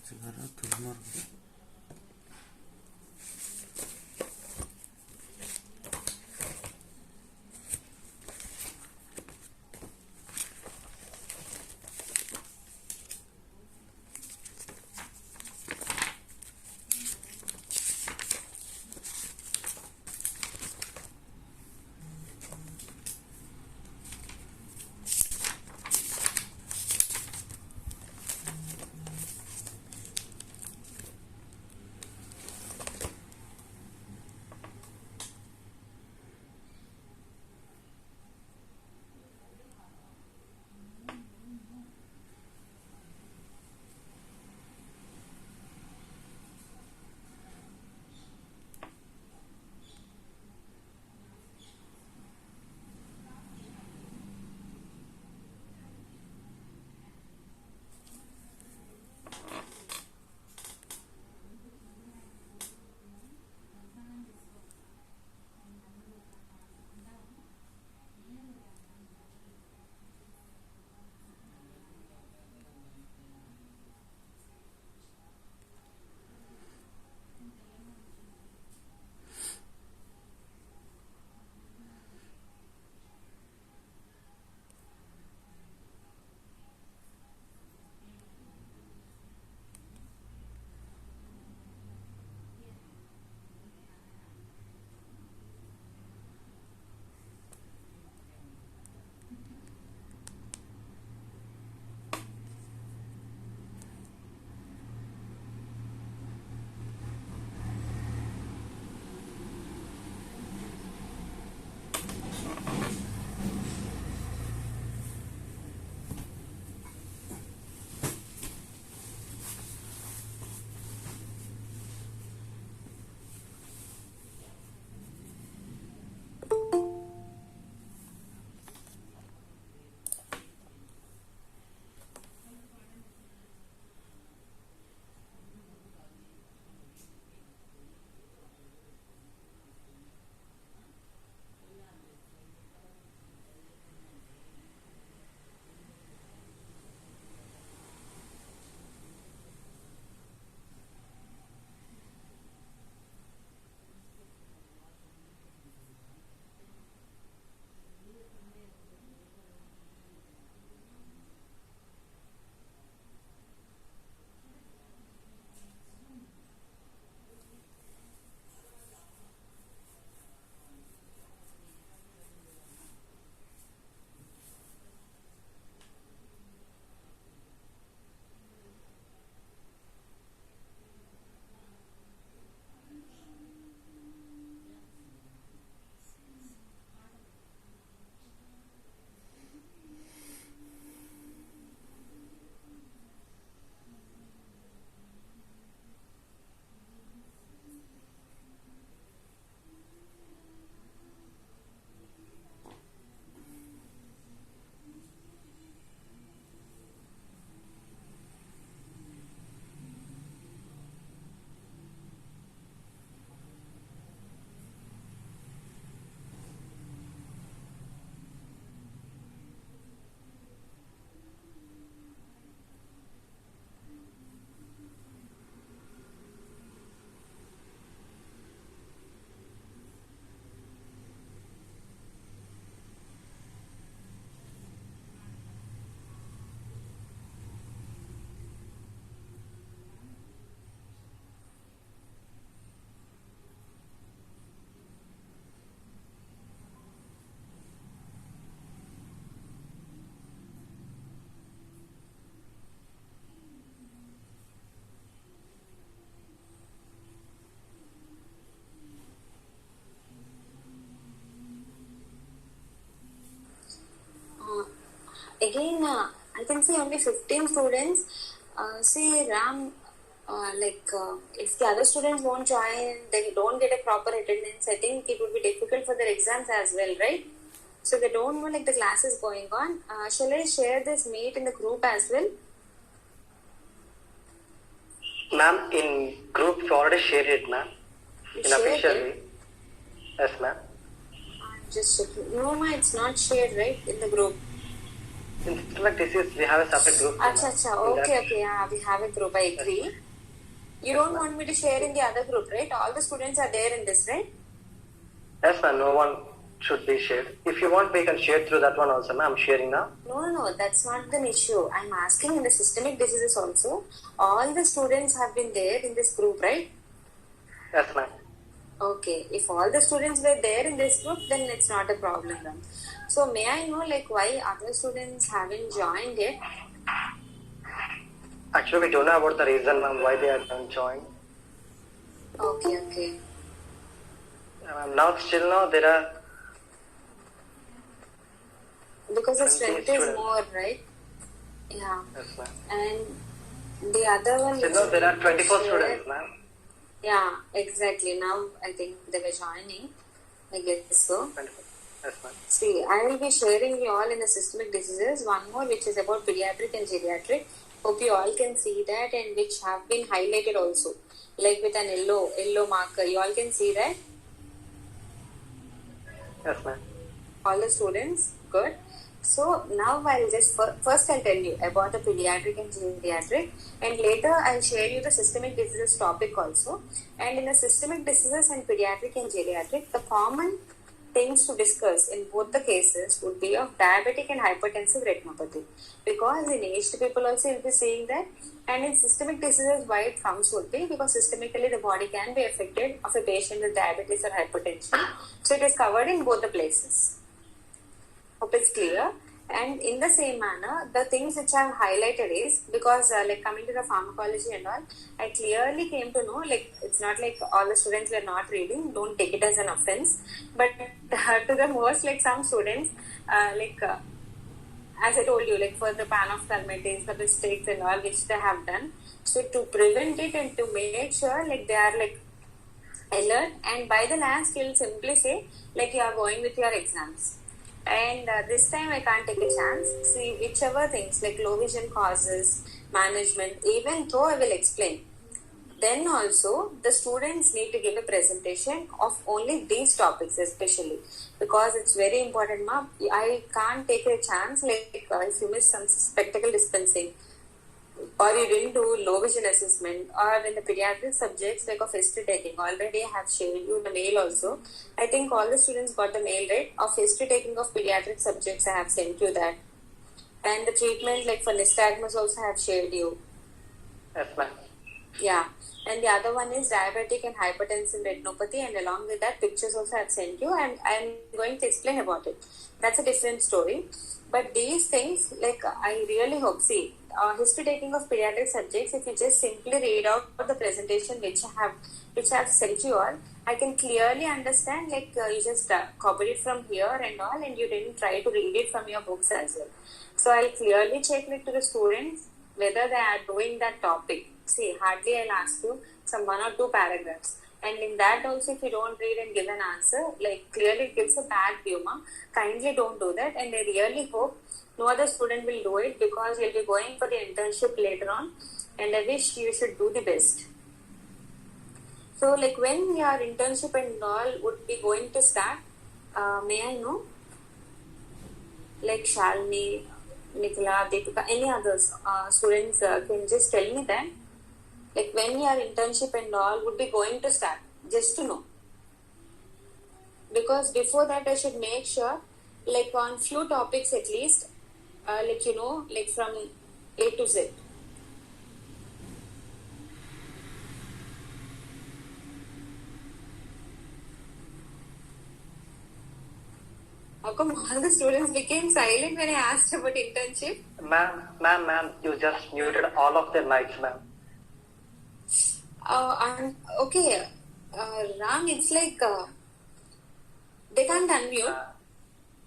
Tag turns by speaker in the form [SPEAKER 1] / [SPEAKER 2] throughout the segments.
[SPEAKER 1] Sigara Tulmar.
[SPEAKER 2] Again, I can see only 15 students. See, Ram, if the other students won't join, they don't get a proper attendance. I think it would be difficult for their exams as well, right? So they don't know like the class is going on. Shall I share this meet in the group as well?
[SPEAKER 3] Ma'am, in group you already shared it, ma'am. In official way. Yes, ma'am.
[SPEAKER 2] Just checking. No, ma, it's not shared, right, in the group.
[SPEAKER 3] In systemic disease, we have a separate group.
[SPEAKER 2] Acha, okay, yeah, we have a group, I agree. You don't want me to share in the other group, right? All the students are there in this, right?
[SPEAKER 3] Yes, ma'am. No one should be shared. If you want, we can share through that one also, ma'am. I'm sharing now.
[SPEAKER 2] No, that's not the issue. I'm asking in the systemic diseases also. All the students have been there in this group, right?
[SPEAKER 3] Yes, ma'am.
[SPEAKER 2] Okay, if all the students were there in this group, then it's not a problem then. So may I know like why other students haven't joined yet?
[SPEAKER 3] Actually, we don't know about the reason, ma'am, why they haven't joined.
[SPEAKER 2] Okay.
[SPEAKER 3] Still now there are.
[SPEAKER 2] Because the strength is more, right? Yeah.
[SPEAKER 3] Yes, ma'am.
[SPEAKER 2] And the other one.
[SPEAKER 3] Still now there are 24 students, ma'am.
[SPEAKER 2] Yeah, exactly. Now I think they were joining. I guess so.
[SPEAKER 3] 24. Yes, ma'am.
[SPEAKER 2] See, I will be sharing you all in the systemic diseases. One more which is about pediatric and geriatric. Hope you all can see that, and which have been highlighted also. Like with an yellow marker. You all can see that?
[SPEAKER 3] Yes, ma'am.
[SPEAKER 2] All the students? Good. So now I'll just first I'll tell you about the pediatric and geriatric, and later I'll share you the systemic diseases topic also. And in the systemic diseases and pediatric and geriatric, the common things to discuss in both the cases would be of diabetic and hypertensive retinopathy, because in aged people also you'll be seeing that, and in systemic diseases why it comes would be because systemically the body can be affected of a patient with diabetes or hypertension, so it is covered in both the places. Hope it's clear. And in the same manner, the things which I have highlighted is because like coming to the pharmacology and all, I clearly came to know, like it's not like all the students were not reading, don't take it as an offense, but to the most, like some students as I told you, like for the pan of calamities, the mistakes and all which they have done, so to prevent it and to make sure like they are like alert, and by the last you'll simply say like you are going with your exams. And this time I can't take a chance. See, whichever things like low vision causes, management, even though I will explain, then also the students need to give a presentation of only these topics especially, because it's very important, ma. I can't take a chance like if you miss some spectacle dispensing, or you didn't do low vision assessment, or in the pediatric subjects like of history taking, already I have shared you the mail also. I think all the students got the mail, right? Of history taking of pediatric subjects, I have sent you that. And the treatment like for nystagmus also I have shared you.
[SPEAKER 3] Yes, ma'am.
[SPEAKER 2] Yeah. And the other one is diabetic and hypertensive retinopathy, and along with that pictures also I have sent you, and I am going to explain about it. That's a different story. But these things, like I really hope, see, history taking of pediatric subjects, if you just simply read out the presentation which I have sent you all, I can clearly understand, like you just copied it from here and all, and you didn't try to read it from your books as well. So I'll clearly check it to the students whether they are doing that topic. See, hardly I'll ask you some 1 or 2 paragraphs. And in that also, if you don't read and give an answer, like clearly it gives a bad view, ma. Kindly don't do that. And I really hope no other student will do it, because you'll be going for the internship later on. And I wish you should do the best. So like when your internship and all would be going to start, may I know? Like Shalini, Nicola, Deepika, any others students can just tell me that. Like when your internship and all would be going to start, just to know. Because before that I should make sure, like on few topics at least, like you know, like from A to Z. How come all the students became silent when I asked about internship?
[SPEAKER 3] Ma'am, you just muted all of their mics, ma'am.
[SPEAKER 2] Okay, Ram, it's like they can't unmute.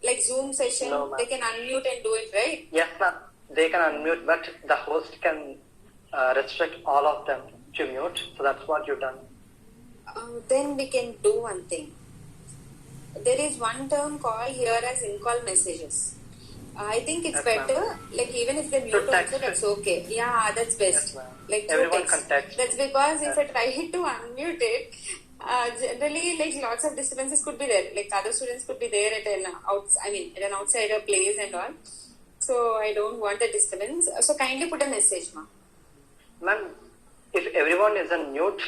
[SPEAKER 2] Like Zoom session, no, they can unmute and do it, right?
[SPEAKER 3] Yes, ma'am. They can unmute, but the host can restrict all of them to mute. So that's what you've done.
[SPEAKER 2] Then we can do one thing. There is one term called here as in-call messages. I think it's better, like even if they mute also, that's okay. Yeah, that's best.
[SPEAKER 3] Yes,
[SPEAKER 2] like
[SPEAKER 3] everyone can text.
[SPEAKER 2] That's because if I try to unmute it, generally like lots of disturbances could be there. Like other students could be there at an outsider place and all. So I don't want the disturbance. So kindly put a message, ma'am.
[SPEAKER 3] Ma'am, if everyone is on mute,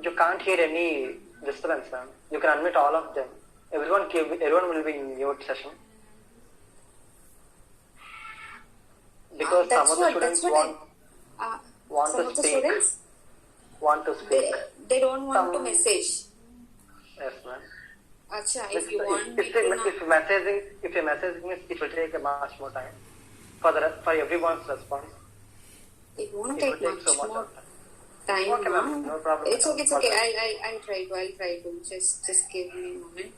[SPEAKER 3] you can't hear any disturbance, ma'am. You can unmute all of them. Everyone will be in mute session. Because some of the students want to speak.
[SPEAKER 2] They don't want to message.
[SPEAKER 3] Yes, ma'am.
[SPEAKER 2] Acha, if you want me to
[SPEAKER 3] if you're messaging me, it will take much more time for everyone's response.
[SPEAKER 2] It won't take much
[SPEAKER 3] so much
[SPEAKER 2] more time.
[SPEAKER 3] Okay, ma'am. No problem.
[SPEAKER 2] It's okay. It's okay. I'll try to. Just give me a moment.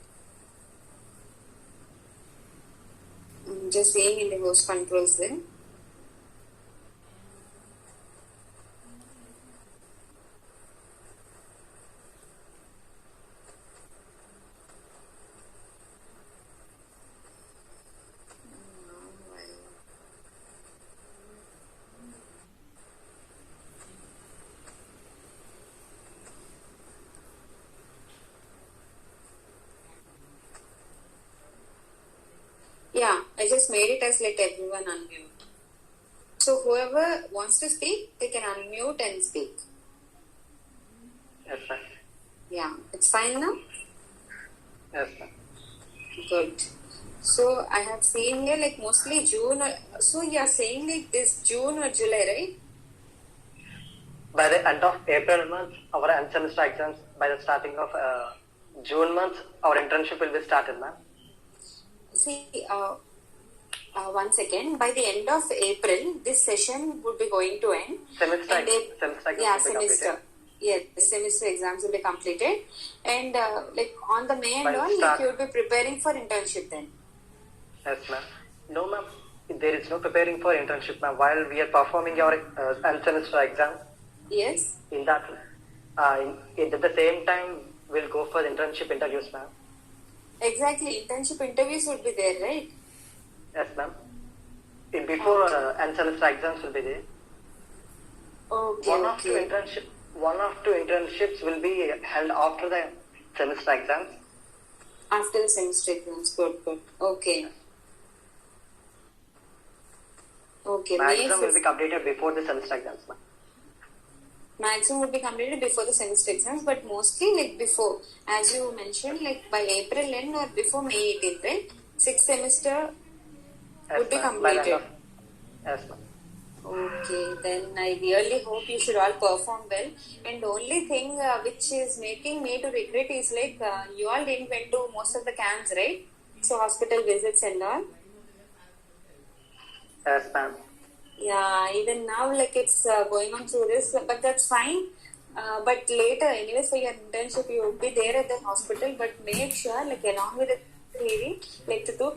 [SPEAKER 2] I'm just saying in the host controls then. Yeah, I just made it as let everyone unmute. So whoever wants to speak, they can unmute and speak.
[SPEAKER 3] Yes, sir.
[SPEAKER 2] Yeah, it's fine now?
[SPEAKER 3] Yes, sir.
[SPEAKER 2] Good. So I have seen here like mostly June. So you are saying like this June or July, right?
[SPEAKER 3] By the end of April month, our end semester exams, by the starting of June month, our internship will be started, ma'am.
[SPEAKER 2] See, 1 second. By the end of April, this session would be going to end.
[SPEAKER 3] Semester exams will be completed.
[SPEAKER 2] Yes, semester exams will be completed. And like on the May and all, like you will be preparing for internship then.
[SPEAKER 3] Yes, ma'am. No, ma'am. There is no preparing for internship, ma'am. While we are performing our end semester exam.
[SPEAKER 2] Yes.
[SPEAKER 3] In that, at the same time, we'll go for the internship interviews, ma'am.
[SPEAKER 2] Exactly. Internship interviews would be there, right?
[SPEAKER 3] Yes, ma'am. Before end semester exams will be there.
[SPEAKER 2] Okay.
[SPEAKER 3] One or two internships will be held after the semester exams.
[SPEAKER 2] After the semester exams, good. Okay.
[SPEAKER 3] Yes.
[SPEAKER 2] Okay.
[SPEAKER 3] Maximum will be completed before the semester exams, ma'am.
[SPEAKER 2] Maximum will be completed before the semester exams, but mostly like before, as you mentioned, like by April end or before May 18th, right? 6th semester would be completed.
[SPEAKER 3] Yes, ma'am.
[SPEAKER 2] Okay, then I really hope you should all perform well. And the only thing which is making me to regret is like you all didn't went to most of the camps, right? So hospital visits and all.
[SPEAKER 3] Yes, ma'am.
[SPEAKER 2] Yeah, even now like it's going on through this, but that's fine. But later, anyway, for your internship, you will be there at the hospital. But make sure, like along with the theory, like to do,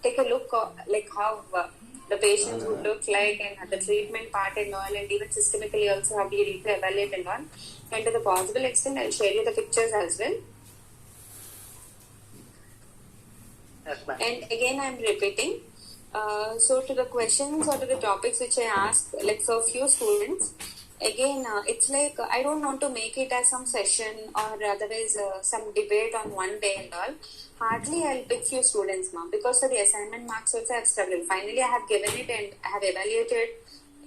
[SPEAKER 2] take a look like how the patients would look like and the treatment part and all, and even systemically also how you need to evaluate and all. And to the possible extent, I'll share you the pictures as well.
[SPEAKER 3] Yes, ma'am.
[SPEAKER 2] And again, I'm repeating. So to the questions or to the topics which I asked, like for a few students, again, it's like I don't want to make it as some session or otherwise some debate on one day and all. Hardly I'll pick few students, ma'am, because for the assignment marks also I have struggled. Finally, I have given it and I have evaluated,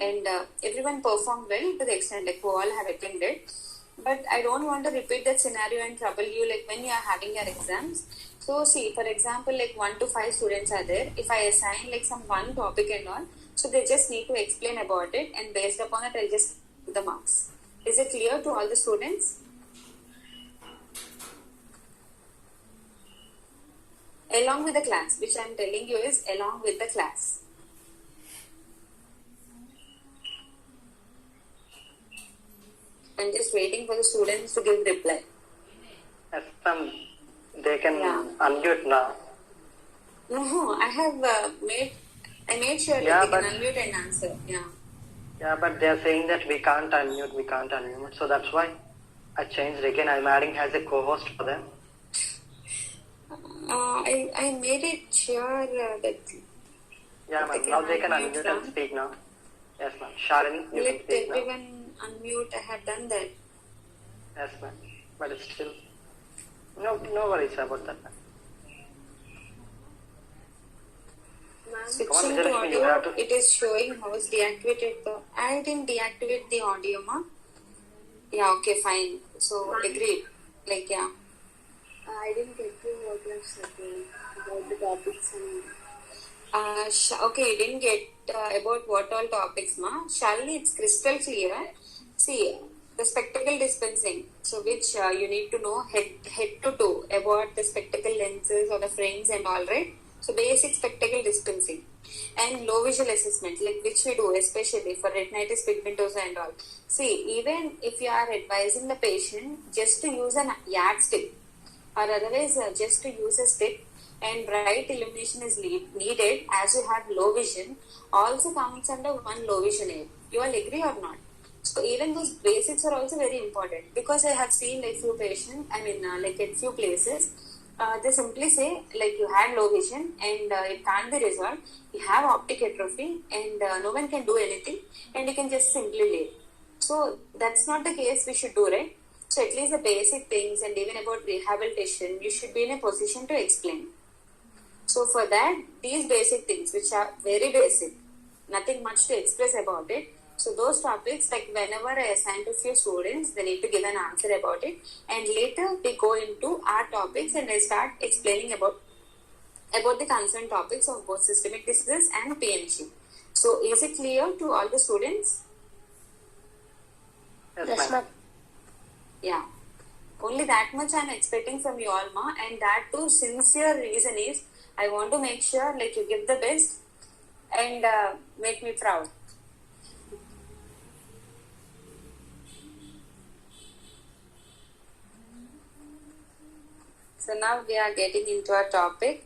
[SPEAKER 2] and everyone performed well to the extent like who all have attended. But I don't want to repeat that scenario and trouble you like when you are having your exams. So see, for example, like 1 to 5 students are there. If I assign like some one topic and all, so they just need to explain about it, and based upon it, I'll just give the marks. Is it clear to all the students? Along with the class, which I'm telling you is along with the class. I'm just waiting for the students to give reply.
[SPEAKER 3] Yes, ma'am. They can unmute now.
[SPEAKER 2] No, I have made sure that they can unmute and answer. Yeah.
[SPEAKER 3] Yeah, but they are saying that we can't unmute. So that's why I changed again. I'm adding as a co-host for them.
[SPEAKER 2] I made it sure that.
[SPEAKER 3] Yeah, ma'am. Now they can unmute and speak now. Yes, ma'am. Shalini, you can speak now.
[SPEAKER 2] Let everyone unmute. I have done that.
[SPEAKER 3] Yes, ma'am. But it's still no worries about that, ma'am.
[SPEAKER 2] Switching to audio, it is showing how is deactivated the. I didn't deactivate the audio, ma. Yeah, okay, fine. So agreed. Like yeah. I didn't get to what you have said about the topics and. Okay, you didn't get about what all topics, ma. Shalini, it's crystal clear. See, the spectacle dispensing, so which you need to know head to toe about the spectacle lenses or the frames and all, right? So basic spectacle dispensing and low visual assessment, like which we do especially for retinitis pigmentosa and all. See, even if you are advising the patient just to use an yardstick or otherwise just to use a stick and bright illumination is needed as you have low vision, also comes under one low vision aid. You all agree or not? So even those basics are also very important, because I have seen like few patients, like at few places, they simply say like you had low vision and it can't be resolved. You have optic atrophy and no one can do anything and you can just simply leave. So that's not the case we should do, right? So at least the basic things and even about rehabilitation, you should be in a position to explain. So for that, these basic things, which are very basic, nothing much to express about it. So those topics, like whenever I assign to few students, they need to give an answer about it. And later we go into our topics and I start explaining about the concerned topics of both systemic diseases and PNG. So is it clear to all the students?
[SPEAKER 3] Yes, ma'am.
[SPEAKER 2] Yeah. Only that much I am expecting from you all, ma. And that too, sincere reason is, I want to make sure like you give the best and make me proud. So now we are getting into our topic.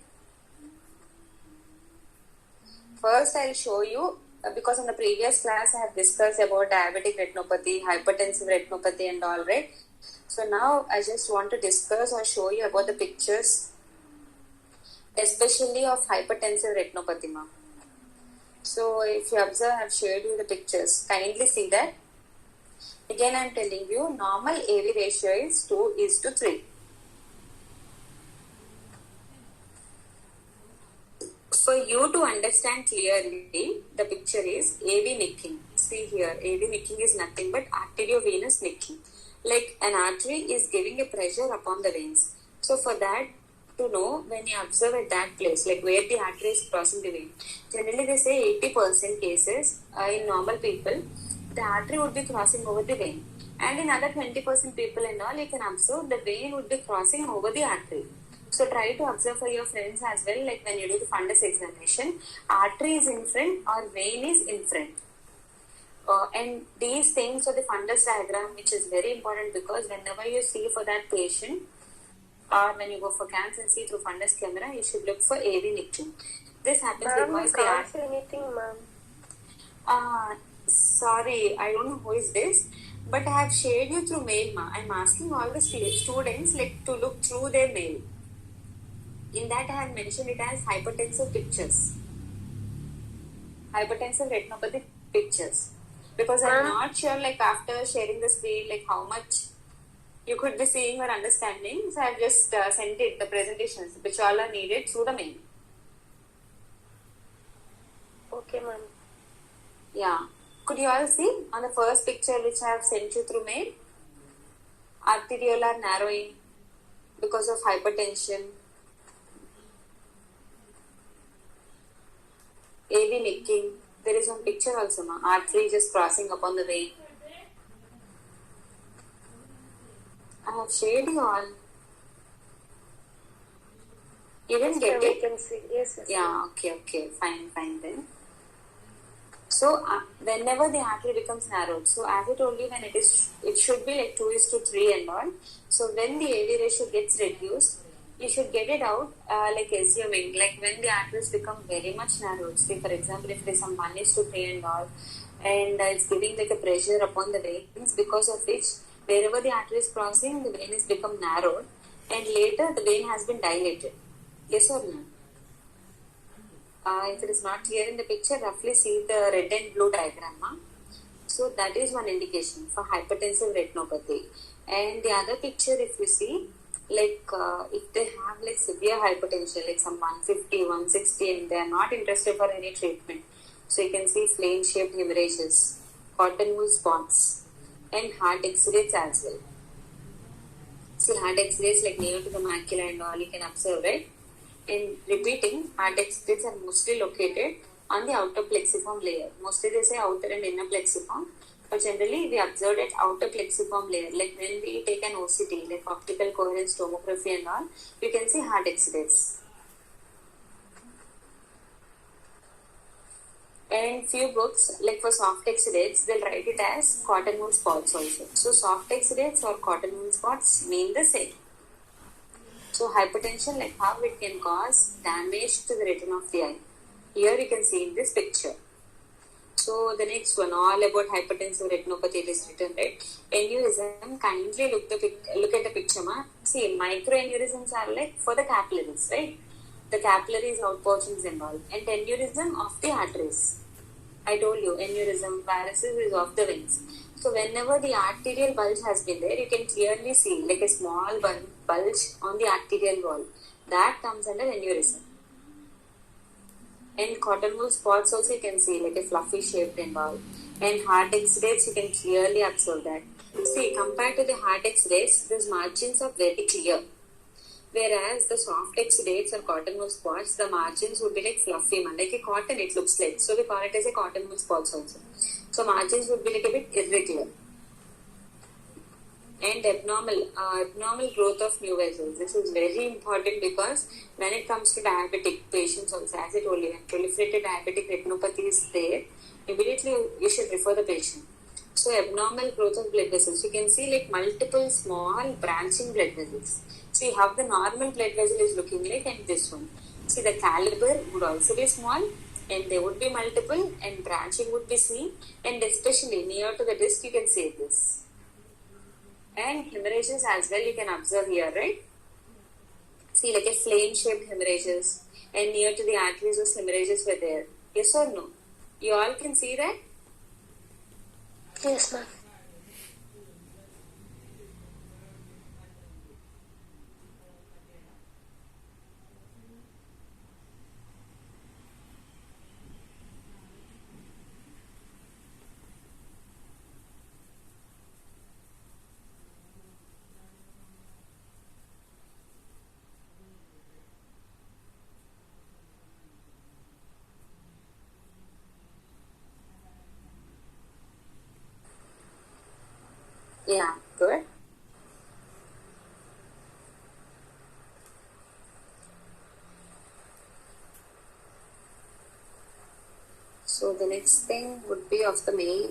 [SPEAKER 2] First I'll show you, because in the previous class I have discussed about diabetic retinopathy, hypertensive retinopathy and all, right? So now I just want to discuss or show you about the pictures, especially of hypertensive retinopathy, ma. So if you observe, I have shared you the pictures. Kindly see that. Again, I am telling you, normal AV ratio is 2:3. For you to understand clearly, the picture is AV nicking. See here, AV nicking is nothing but arteriovenous nicking. Like an artery is giving a pressure upon the veins. So for that, to know, when you observe at that place, like where the artery is crossing the vein, generally they say 80% cases in normal people, the artery would be crossing over the vein. And in other 20% people and all, you can observe the vein would be crossing over the artery. So try to observe for your friends as well, like when you do the fundus examination, artery is in front or vein is in front. And these things are the fundus diagram, which is very important, because whenever you see for that patient, or when you go for CAMS and see through fundus camera, you should look for AV nicking. This happens because
[SPEAKER 1] they can't say anything, ma'am.
[SPEAKER 2] Sorry, I don't know who is this, but I have shared you through mail, ma. I'm asking all the students like to look through their mail. In that, I have mentioned it as hypertensive pictures, hypertensive retinopathy pictures, because I'm not sure, like after sharing the screen, like how much you could be seeing or understanding. So I've just sent it, the presentations, which all are needed through the mail.
[SPEAKER 1] Okay, ma'am.
[SPEAKER 2] Yeah. Could you all see on the first picture which I have sent you through mail? Arteriolar narrowing because of hypertension. AV nicking. There is one picture also, ma. Artery just crossing upon the vein. I have shared you all. You didn't get it?
[SPEAKER 1] We can see. Yes.
[SPEAKER 2] Yeah, okay. Fine then. So whenever the artery becomes narrowed, so as I told you, when it should be like 2:3 and all. So when the AV ratio gets reduced, you should get it out like assuming, like when the arteries become very much narrowed. Say for example, if there is some 1:3 and all, and it's giving like a pressure upon the veins, because of which wherever the artery is crossing, the vein is become narrowed, and later the vein has been dilated. Yes or no? If it is not clear in the picture, roughly see the red and blue diagram. So that is one indication for hypertensive retinopathy. And the other picture, if you see, if they have like severe hypertension, like some 150, 160, and they are not interested for any treatment. So you can see flame-shaped hemorrhages, cotton wool spots, and heart exudates as well. See, heart exudates like near to the macula and all, you can observe, right? In repeating, heart exudates are mostly located on the outer plexiform layer. Mostly they say outer and inner plexiform, but generally we observe at outer plexiform layer. Like when we take an OCT, like optical coherence tomography and all, you can see heart exudates. And few books, like for soft exudates, they'll write it as cotton wool spots also. So soft exudates or cotton wool spots mean the same. So hypertension, like how it can cause damage to the retina of the eye. Here you can see in this picture. So the next one, all about hypertensive retinopathy, it is written, right? Aneurysm, kindly look at the picture, ma. See, microaneurysms are like for the capillaries, right? The capillaries, outpouchings and all. And aneurysm of the arteries. I told you, aneurysm, varices is of the veins. So whenever the arterial bulge has been there, you can clearly see like a small bulge on the arterial wall. That comes under aneurysm. And cotton wool spots also you can see like a fluffy shaped and all. And heart exudates, you can clearly observe that. See, compared to the heart exudates, these margins are very clear. Whereas the soft exudates or cotton wool spots, the margins would be like fluffy, like a cotton it looks like. So we call it as a cotton wool spots also. So margins would be like a bit irregular. And abnormal growth of new vessels. This is very important because when it comes to diabetic patients also, as I told you, when proliferated diabetic retinopathy is there, immediately you should refer the patient. So abnormal growth of blood vessels, you can see like multiple small branching blood vessels. See how the normal blood vessel is looking like and this one. See the caliber would also be small and they would be multiple and branching would be seen and especially near to the disc you can see this. And hemorrhages as well you can observe here, right? See like a flame-shaped hemorrhages and near to the arteries those hemorrhages were there. Yes or no? You all can see that?
[SPEAKER 1] Yes, ma'am.
[SPEAKER 2] Yeah, good. So the next thing would be of the male